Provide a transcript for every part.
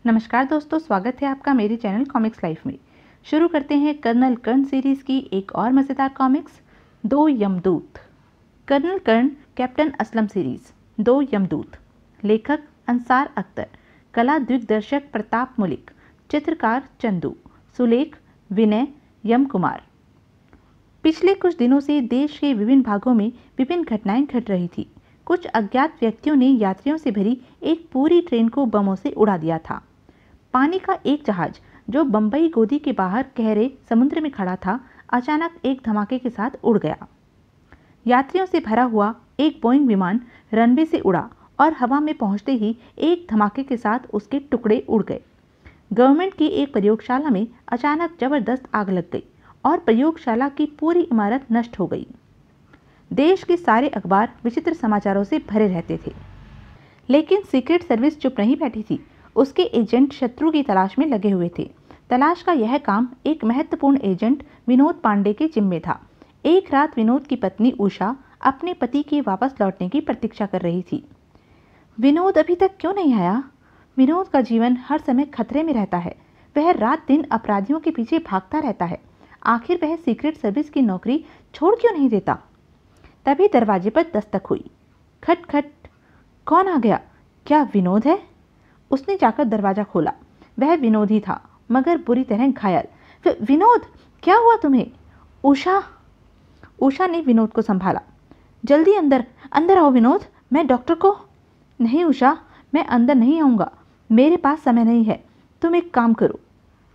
नमस्कार दोस्तों, स्वागत है आपका मेरे चैनल कॉमिक्स लाइफ में। शुरू करते हैं कर्नल कर्ण सीरीज़ की एक और मज़ेदार कॉमिक्स, दो यमदूत। कर्नल कर्ण कैप्टन असलम सीरीज़, दो यमदूत। लेखक अंसार अख्तर, कला दिग्दर्शक प्रताप मुलिक, चित्रकार चंदू, सुलेख विनय यम कुमार। पिछले कुछ दिनों से देश के विभिन्न भागों में विभिन्न घटनाएं घट रही थी। कुछ अज्ञात व्यक्तियों ने यात्रियों से भरी एक पूरी ट्रेन को बमों से उड़ा दिया था। पानी का एक जहाज जो बंबई गोदी के बाहर गहरे समुद्र में खड़ा था, अचानक एक धमाके के साथ उड़ गया। यात्रियों से भरा हुआ एक बोइंग विमान रनवे से उड़ा और हवा में पहुंचते ही एक धमाके के साथ उसके टुकड़े उड़ गए। गवर्नमेंट की एक प्रयोगशाला में अचानक जबरदस्त आग लग गई और प्रयोगशाला की पूरी इमारत नष्ट हो गई। देश के सारे अखबार विचित्र समाचारों से भरे रहते थे, लेकिन सीक्रेट सर्विस चुप नहीं बैठी थी। उसके एजेंट शत्रु की तलाश में लगे हुए थे। तलाश का यह काम एक महत्वपूर्ण एजेंट विनोद पांडे के जिम्मे था। एक रात विनोद की पत्नी उषा अपने पति के वापस लौटने की प्रतीक्षा कर रही थी। विनोद अभी तक क्यों नहीं आया? विनोद का जीवन हर समय खतरे में रहता है। वह रात दिन अपराधियों के पीछे भागता रहता है। आखिर वह सीक्रेट सर्विस की नौकरी छोड़ क्यों नहीं देता? तभी दरवाजे पर दस्तक हुई। खट खट। कौन आ गया? क्या विनोद है? उसने जाकर दरवाजा खोला। वह विनोद ही था, मगर बुरी तरह घायल। विनोद, क्या हुआ तुम्हें? उषा ने विनोद को संभाला। जल्दी अंदर अंदर आओ विनोद, मैं डॉक्टर को। नहीं उषा, मैं अंदर नहीं आऊँगा, मेरे पास समय नहीं है। तुम एक काम करो,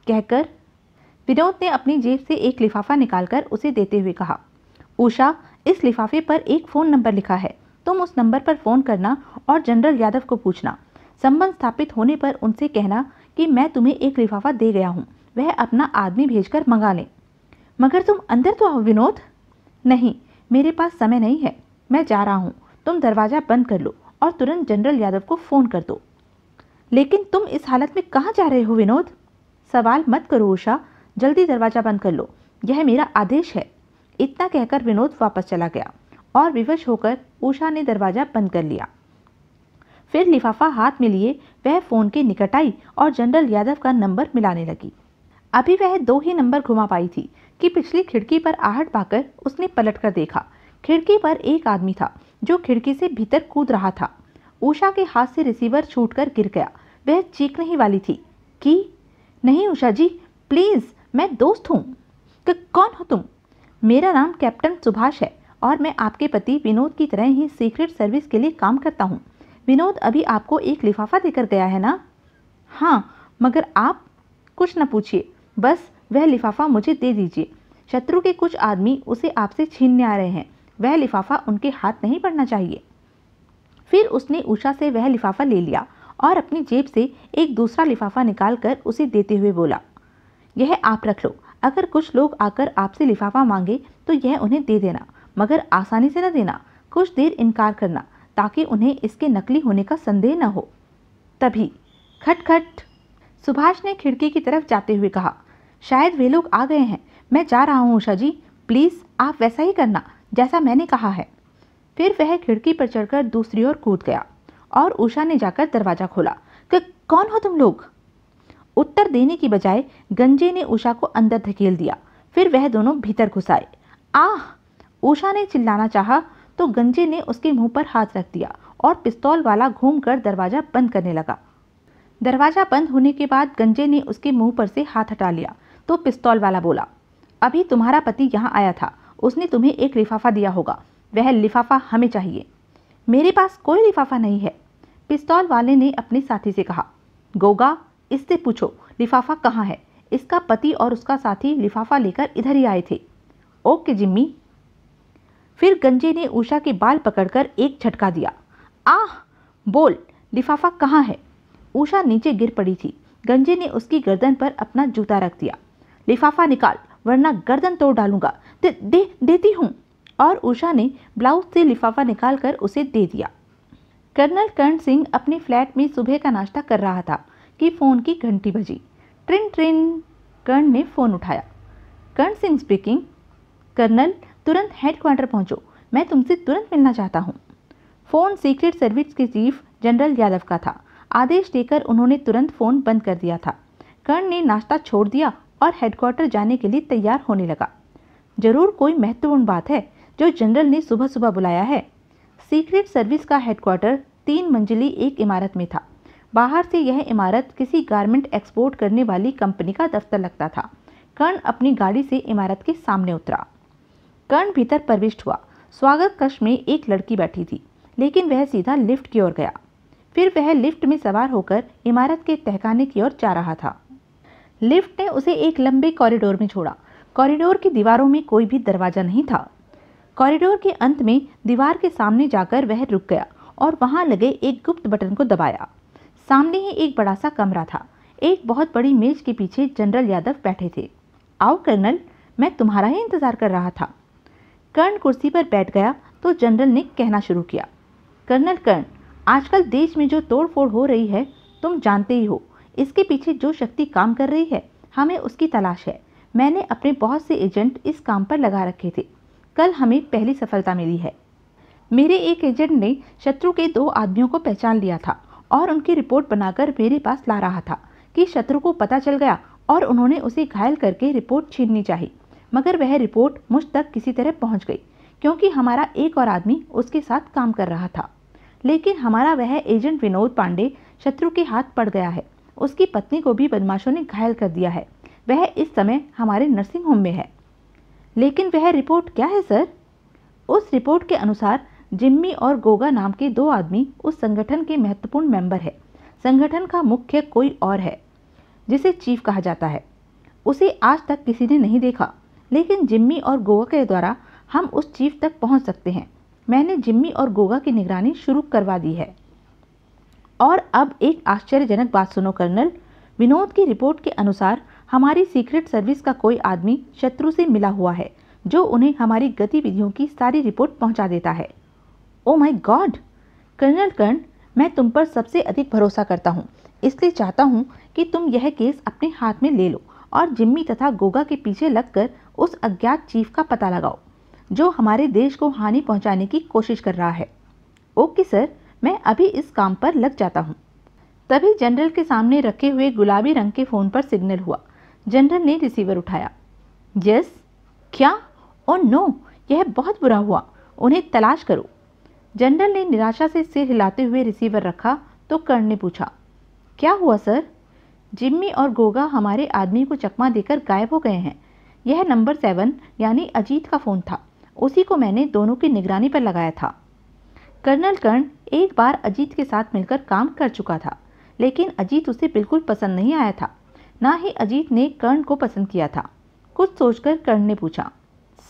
कहकर विनोद ने अपनी जेब से एक लिफाफा निकालकर उसे देते हुए कहा, उषा, इस लिफाफे पर एक फ़ोन नंबर लिखा है। तुम उस नंबर पर फ़ोन करना और जनरल यादव को पूछना। संबंध स्थापित होने पर उनसे कहना कि मैं तुम्हें एक लिफाफा दे गया हूँ, वह अपना आदमी भेजकर मंगा लें। मगर तुम अंदर तो आओ विनोद। नहीं, मेरे पास समय नहीं है, मैं जा रहा हूँ। तुम दरवाज़ा बंद कर लो और तुरंत जनरल यादव को फ़ोन कर दो। लेकिन तुम इस हालत में कहाँ जा रहे हो विनोद? सवाल मत करो उषा, जल्दी दरवाज़ा बंद कर लो, यह मेरा आदेश है। इतना कहकर विनोद वापस चला गया और विवश होकर उषा ने दरवाज़ा बंद कर लिया। फिर लिफाफा हाथ में लिए वह फ़ोन के निकट आई और जनरल यादव का नंबर मिलाने लगी। अभी वह दो ही नंबर घुमा पाई थी कि पिछली खिड़की पर आहट पाकर उसने पलट कर देखा। खिड़की पर एक आदमी था जो खिड़की से भीतर कूद रहा था। उषा के हाथ से रिसीवर छूटकर गिर गया। वह चीखने ही वाली थी कि नहीं उषा जी, प्लीज़, मैं दोस्त हूँ। कौन हो तुम? मेरा नाम कैप्टन सुभाष है और मैं आपके पति विनोद की तरह ही सीक्रेट सर्विस के लिए काम करता हूँ। विनोद अभी आपको एक लिफाफा देकर गया है ना? हाँ, मगर आप कुछ न पूछिए, बस वह लिफाफा मुझे दे दीजिए। शत्रु के कुछ आदमी उसे आपसे छीनने आ रहे हैं, वह लिफाफा उनके हाथ नहीं पड़ना चाहिए। फिर उसने उषा से वह लिफाफा ले लिया और अपनी जेब से एक दूसरा लिफाफा निकालकर उसे देते हुए बोला, यह आप रख लो। अगर कुछ लोग आकर आपसे लिफाफा मांगे तो यह उन्हें दे देना, मगर आसानी से न देना। कुछ देर इनकार करना ताकि उन्हें इसके नकली होने का संदेह न हो। तभी खटखट। सुभाष ने खिड़की की तरफ जाते हुए कहा, शायद वे लोग आ गए हैं, मैं जा रहा हूँ उषा जी, प्लीज़ आप वैसा ही करना जैसा मैंने कहा है। फिर वह खिड़की पर चढ़कर दूसरी ओर कूद गया और उषा ने जाकर दरवाज़ा खोला। कौन हो तुम लोग? उत्तर देने की बजाय गंजे ने उषा को अंदर धकेल दिया। फिर वह दोनों भीतर घुस आए। आह! उषा ने चिल्लाना चाहा तो गंजे ने उसके मुंह पर हाथ रख दिया और पिस्तौल वाला घूमकर दरवाज़ा बंद करने लगा। दरवाज़ा बंद होने के बाद गंजे ने उसके मुंह पर से हाथ हटा लिया तो पिस्तौल वाला बोला, अभी तुम्हारा पति यहाँ आया था, उसने तुम्हें एक लिफाफा दिया होगा, वह लिफाफा हमें चाहिए। मेरे पास कोई लिफाफा नहीं है, पिस्तौल वाले ने अपने साथी से कहा। गोगा, इससे पूछो लिफाफा कहाँ है। इसका पति और उसका साथी लिफाफा लेकर इधर ही आए थे। ओके जिम्मी। फिर गंजे ने उषा के बाल पकड़कर एक झटका दिया। आह! बोल, लिफाफा कहाँ है? उषा नीचे गिर पड़ी थी। गंजे ने उसकी गर्दन पर अपना जूता रख दिया। लिफाफा निकाल, वरना गर्दन तोड़ डालूंगा। देती हूँ। और उषा ने ब्लाउज से लिफाफा निकालकर उसे दे दिया। कर्नल कर्ण सिंह अपने फ्लैट में सुबह का नाश्ता कर रहा था कि फ़ोन की घंटी बजी। ट्रिन ट्रिन। कर्ण ने फ़ोन उठाया। कर्ण सिंह स्पीकिंग। कर्नल, तुरंत हेडक्वार्टर पहुंचो, मैं तुमसे तुरंत मिलना चाहता हूं। फ़ोन सीक्रेट सर्विस के चीफ जनरल यादव का था। आदेश देकर उन्होंने तुरंत फ़ोन बंद कर दिया था। कर्ण ने नाश्ता छोड़ दिया और हेडक्वार्टर जाने के लिए तैयार होने लगा। जरूर कोई महत्वपूर्ण बात है जो जनरल ने सुबह सुबह बुलाया है। सीक्रेट सर्विस का हेडक्वार्टर 3 मंजिली एक इमारत में था। बाहर से यह इमारत किसी गारमेंट एक्सपोर्ट करने वाली कंपनी का दफ्तर लगता था। कर्ण अपनी गाड़ी से इमारत के सामने उतरा। कर्ण भीतर प्रविष्ट हुआ। स्वागत कक्ष में एक लड़की बैठी थी, लेकिन वह सीधा लिफ्ट की ओर गया। फिर वह लिफ्ट में सवार होकर इमारत के तहखाने की ओर जा रहा था। लिफ्ट ने उसे एक लंबे कॉरिडोर में छोड़ा। कॉरिडोर की दीवारों में कोई भी दरवाजा नहीं था। कॉरिडोर के अंत में दीवार के सामने जाकर वह रुक गया और वहां लगे एक गुप्त बटन को दबाया। सामने ही एक बड़ा सा कमरा था। एक बहुत बड़ी मेज के पीछे जनरल यादव बैठे थे। आओ कर्नल, मैं तुम्हारा ही इंतजार कर रहा था। कर्ण कुर्सी पर बैठ गया तो जनरल ने कहना शुरू किया। कर्नल कर्ण, आजकल देश में जो तोड़फोड़ हो रही है तुम जानते ही हो। इसके पीछे जो शक्ति काम कर रही है, हमें उसकी तलाश है। मैंने अपने बहुत से एजेंट इस काम पर लगा रखे थे। कल हमें पहली सफलता मिली है। मेरे एक एजेंट ने शत्रु के 2 आदमियों को पहचान लिया था और उनकी रिपोर्ट बनाकर मेरे पास ला रहा था कि शत्रु को पता चल गया और उन्होंने उसे घायल करके रिपोर्ट छीननी चाहिए। मगर वह रिपोर्ट मुझ तक किसी तरह पहुंच गई, क्योंकि हमारा एक और आदमी उसके साथ काम कर रहा था। लेकिन हमारा वह एजेंट विनोद पांडे शत्रु के हाथ पड़ गया है। उसकी पत्नी को भी बदमाशों ने घायल कर दिया है। वह इस समय हमारे नर्सिंग होम में है। लेकिन वह रिपोर्ट क्या है सर? उस रिपोर्ट के अनुसार जिम्मी और गोगा नाम के 2 आदमी उस संगठन के महत्वपूर्ण मेंबर है। संगठन का मुख्य कोई और है, जिसे चीफ कहा जाता है। उसे आज तक किसी ने नहीं देखा, लेकिन जिम्मी और गोगा के द्वारा हम उस चीफ तक पहुंच सकते हैं। मैंने जिम्मी और गोगा की निगरानी शुरू करवा दी है। और अब एक आश्चर्यजनक बात सुनो कर्नल। विनोद की रिपोर्ट के अनुसार हमारी सीक्रेट सर्विस का कोई आदमी शत्रु से मिला हुआ है, जो उन्हें हमारी गतिविधियों की सारी रिपोर्ट पहुंचा देता है। Oh my God! कर्नल कर्ण, मैं तुम पर सबसे अधिक भरोसा करता हूँ, इसलिए चाहता हूँ कि तुम यह केस अपने हाथ में ले लो और जिम्मी तथा गोगा के पीछे लगकर उस अज्ञात चीफ का पता लगाओ, जो हमारे देश को हानि पहुंचाने की कोशिश कर रहा है। ओके सर, मैं अभी इस काम पर लग जाता हूँ। तभी जनरल के सामने रखे हुए गुलाबी रंग के फ़ोन पर सिग्नल हुआ। जनरल ने रिसीवर उठाया। यस? क्या? ओह नो, यह बहुत बुरा हुआ। उन्हें तलाश करो। जनरल ने निराशा से सिर हिलाते हुए रिसीवर रखा तो कर्ण ने पूछा, क्या हुआ सर? जिम्मी और गोगा हमारे आदमी को चकमा देकर गायब हो गए हैं। यह नंबर 7 यानी अजीत का फ़ोन था। उसी को मैंने दोनों की निगरानी पर लगाया था। कर्नल कर्ण एक बार अजीत के साथ मिलकर काम कर चुका था, लेकिन अजीत उसे बिल्कुल पसंद नहीं आया था। ना ही अजीत ने कर्ण को पसंद किया था। कुछ सोचकर कर्ण ने पूछा,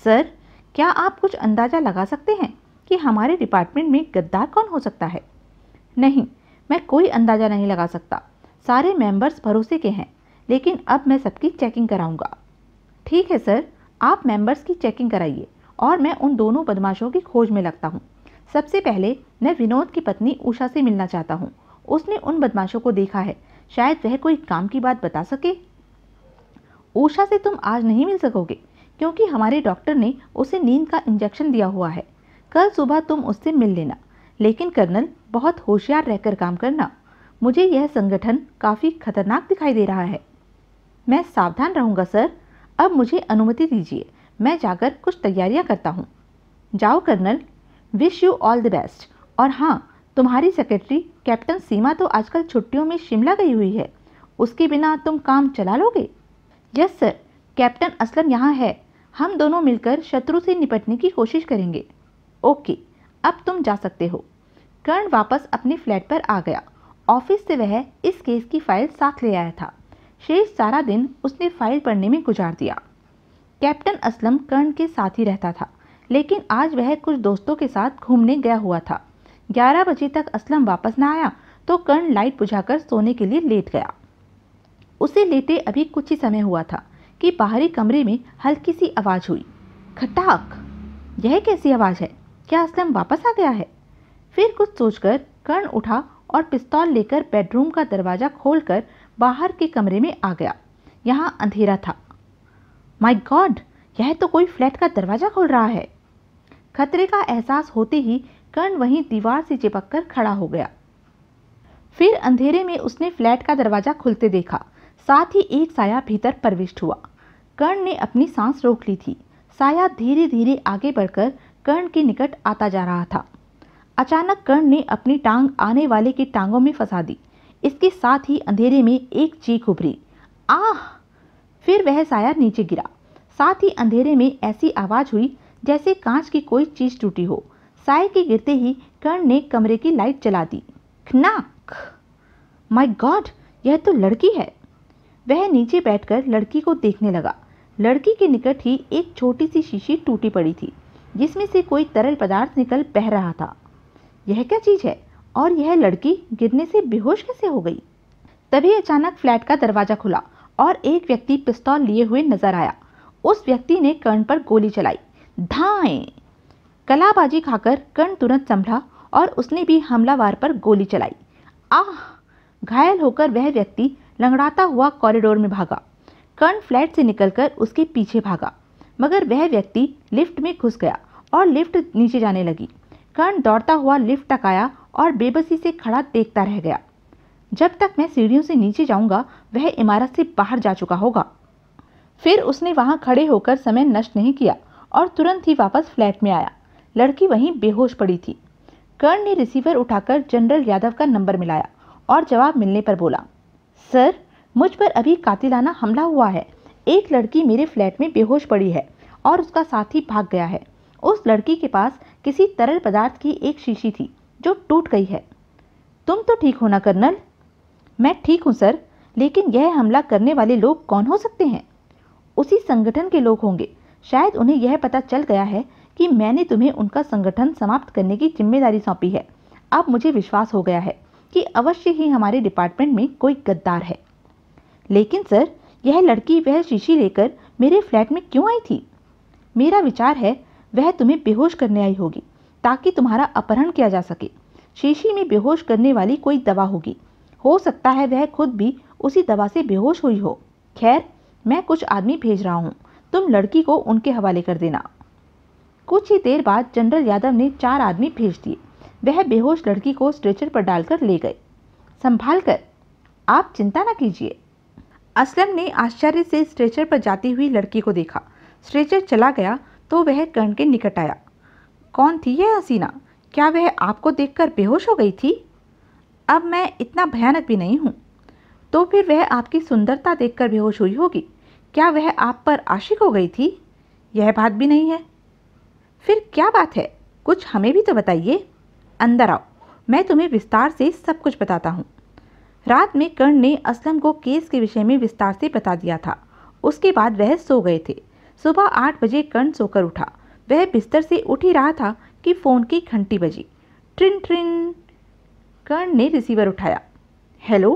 सर, क्या आप कुछ अंदाज़ा लगा सकते हैं कि हमारे डिपार्टमेंट में गद्दार कौन हो सकता है? नहीं, मैं कोई अंदाज़ा नहीं लगा सकता। सारे मेंबर्स भरोसे के हैं, लेकिन अब मैं सबकी चेकिंग कराऊंगा। ठीक है सर, आप मेंबर्स की चेकिंग कराइए और मैं उन दोनों बदमाशों की खोज में लगता हूँ। सबसे पहले मैं विनोद की पत्नी उषा से मिलना चाहता हूँ। उसने उन बदमाशों को देखा है, शायद वह कोई काम की बात बता सके। उषा से तुम आज नहीं मिल सकोगे, क्योंकि हमारे डॉक्टर ने उसे नींद का इंजेक्शन दिया हुआ है। कल सुबह तुम उससे मिल लेना, लेकिन कर्नल बहुत होशियार रहकर काम करना। मुझे यह संगठन काफ़ी खतरनाक दिखाई दे रहा है। मैं सावधान रहूँगा सर। अब मुझे अनुमति दीजिए, मैं जाकर कुछ तैयारियां करता हूँ। जाओ colonel, wish you all the best. और हाँ, तुम्हारी सेक्रेटरी कैप्टन सीमा तो आजकल छुट्टियों में शिमला गई हुई है। उसके बिना तुम काम चला लोगे? यस सर, कैप्टन असलम यहाँ है। हम दोनों मिलकर शत्रु से निपटने की कोशिश करेंगे। ओके, अब तुम जा सकते हो। कर्ण वापस अपने फ्लैट पर आ गया। ऑफिस से वह इस केस की फाइल साथ ले आया था। शेष सारा दिन उसने फाइल पढ़ने में गुजार दिया। कैप्टन असलम कर्ण के साथ ही रहता था, लेकिन आज वह कुछ दोस्तों के साथ घूमने गया हुआ था। 11 बजे तक असलम वापस न आया तो कर्ण लाइट बुझाकर सोने के लिए लेट गया। उसे लेटे अभी कुछ ही समय हुआ था कि बाहरी कमरे में हल्की सी आवाज़ हुई, खटाक। यह कैसी आवाज़ है? क्या असलम वापस आ गया है? फिर कुछ सोचकर कर्ण उठा और पिस्तौल लेकर बेडरूम का दरवाज़ा खोलकर बाहर के कमरे में आ गया। यहाँ अंधेरा था। माय गॉड, यह तो कोई फ्लैट का दरवाज़ा खोल रहा है। खतरे का एहसास होते ही कर्ण वहीं दीवार से चिपक कर खड़ा हो गया। फिर अंधेरे में उसने फ्लैट का दरवाजा खुलते देखा, साथ ही एक साया भीतर प्रविष्ट हुआ। कर्ण ने अपनी सांस रोक ली थी। साया धीरे धीरे आगे बढ़कर कर्ण के निकट आता जा रहा था। अचानक कर्ण ने अपनी टांग आने वाले की टांगों में फंसा दी। इसके साथ ही अंधेरे में एक चीख उभरी, आह! फिर वह साया नीचे गिरा। साथ ही अंधेरे में ऐसी आवाज हुई जैसे कांच की कोई चीज टूटी हो। साये के गिरते ही कर्ण ने कमरे की लाइट जला दी। खनाक! माय गॉड, यह तो लड़की है। वह नीचे बैठकर लड़की को देखने लगा। लड़की के निकट ही एक छोटी सी शीशी टूटी पड़ी थी, जिसमें से कोई तरल पदार्थ निकल बह रहा था। यह क्या चीज है और यह लड़की गिरने से बेहोश कैसे हो गई? तभी अचानक फ्लैट का दरवाजा खुला और एक व्यक्ति पिस्तौल लिए हुए नजर आया। उस व्यक्ति ने कर्ण पर गोली चलाई। धाएं! कलाबाजी खाकर कर्ण तुरंत संभला और उसने भी हमलावर पर गोली चलाई। आह! घायल होकर वह व्यक्ति लंगड़ाता हुआ कॉरिडोर में भागा। कर्ण फ्लैट से निकलकर उसके पीछे भागा, मगर वह व्यक्ति लिफ्ट में घुस गया और लिफ्ट नीचे जाने लगी। कर्ण दौड़ता हुआ लिफ्ट तक आया और बेबसी से खड़ा देखता रह गया। जब तक मैं सीढ़ियों से नीचे जाऊंगा वह इमारत से बाहर जा चुका होगा। फिर उसने वहां खड़े होकर समय नष्ट नहीं किया और तुरंत ही वापस फ्लैट में आया। लड़की वहीं बेहोश पड़ी थी। कर्ण ने रिसीवर उठाकर जनरल यादव का नंबर मिलाया और जवाब मिलने पर बोला, सर, मुझ पर अभी कातिलाना हमला हुआ है। एक लड़की मेरे फ्लैट में बेहोश पड़ी है और उसका साथी भाग गया है। उस लड़की के पास किसी तरल पदार्थ की एक शीशी थी जो टूट गई है। तुम तो ठीक हो ना कर्नल? मैं ठीक हूँ सर, लेकिन यह हमला करने वाले लोग कौन हो सकते हैं? उसी संगठन के लोग होंगे। शायद उन्हें यह पता चल गया है कि मैंने तुम्हें उनका संगठन समाप्त करने की जिम्मेदारी सौंपी है। अब मुझे विश्वास हो गया है कि अवश्य ही हमारे डिपार्टमेंट में कोई गद्दार है। लेकिन सर, यह लड़की वह शीशी लेकर मेरे फ्लैट में क्यों आई थी? मेरा विचार है वह तुम्हें बेहोश करने आई होगी ताकि तुम्हारा अपहरण किया जा सके। शीशी में बेहोश करने वाली कोई दवा होगी। हो सकता है वह खुद भी उसी दवा से बेहोश हुई हो। खैर, मैं कुछ आदमी भेज रहा हूँ, तुम लड़की को उनके हवाले कर देना। कुछ ही देर बाद जनरल यादव ने 4 आदमी भेज दिए। वह बेहोश लड़की को स्ट्रेचर पर डालकर ले गए। संभाल कर, आप चिंता न कीजिए। असलम ने आश्चर्य से स्ट्रेचर पर जाती हुई लड़की को देखा। स्ट्रेचर चला गया तो वह कर्ण के निकट आया। कौन थी यह हसीना? क्या वह आपको देखकर बेहोश हो गई थी? अब मैं इतना भयानक भी नहीं हूँ। तो फिर वह आपकी सुंदरता देखकर बेहोश हुई होगी। क्या वह आप पर आशिक हो गई थी? यह बात भी नहीं है। फिर क्या बात है? कुछ हमें भी तो बताइए। अंदर आओ, मैं तुम्हें विस्तार से सब कुछ बताता हूँ। रात में कर्ण ने असलम को केस के विषय में विस्तार से बता दिया था। उसके बाद वह सो गए थे। सुबह 8 बजे कर्ण सोकर उठा। वह बिस्तर से उठ ही रहा था कि फ़ोन की घंटी बजी। ट्रिन ट्रिन। कर्ण ने रिसीवर उठाया। हेलो,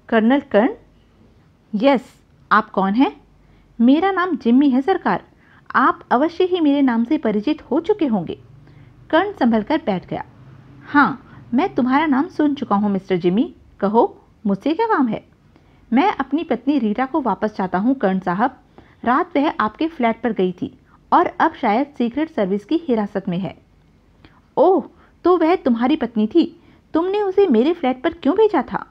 कर्नल कर्ण? यस, आप कौन हैं? मेरा नाम जिम्मी है सरकार। आप अवश्य ही मेरे नाम से परिचित हो चुके होंगे। कर्ण संभल कर बैठ गया। हाँ, मैं तुम्हारा नाम सुन चुका हूँ मिस्टर जिम्मी। कहो, मुझसे क्या काम है? मैं अपनी पत्नी रीटा को वापस चाहता हूँ कर्ण साहब। रात वह आपके फ्लैट पर गई थी और अब शायद सीक्रेट सर्विस की हिरासत में है। ओह, तो वह तुम्हारी पत्नी थी। तुमने उसे मेरे फ्लैट पर क्यों भेजा था?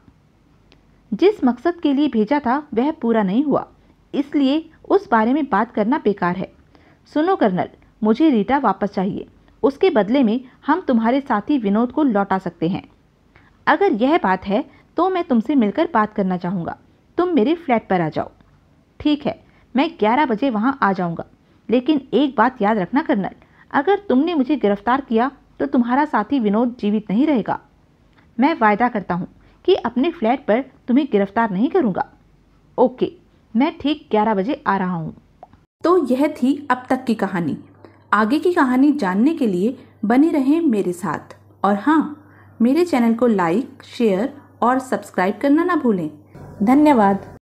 जिस मकसद के लिए भेजा था वह पूरा नहीं हुआ, इसलिए उस बारे में बात करना बेकार है। सुनो कर्नल, मुझे रीटा वापस चाहिए। उसके बदले में हम तुम्हारे साथी विनोद को लौटा सकते हैं। अगर यह बात है तो मैं तुमसे मिलकर बात करना चाहूँगा। तुम मेरे फ्लैट पर आ जाओ। ठीक है, मैं 11 बजे वहाँ आ जाऊँगा। लेकिन एक बात याद रखना कर्नल, अगर तुमने मुझे गिरफ्तार किया तो तुम्हारा साथी विनोद जीवित नहीं रहेगा। मैं वायदा करता हूँ कि अपने फ्लैट पर तुम्हें गिरफ्तार नहीं करूँगा। ओके, मैं ठीक 11 बजे आ रहा हूँ। तो यह थी अब तक की कहानी। आगे की कहानी जानने के लिए बने रहें मेरे साथ। और हाँ, मेरे चैनल को लाइक, शेयर और सब्सक्राइब करना ना भूलें। धन्यवाद।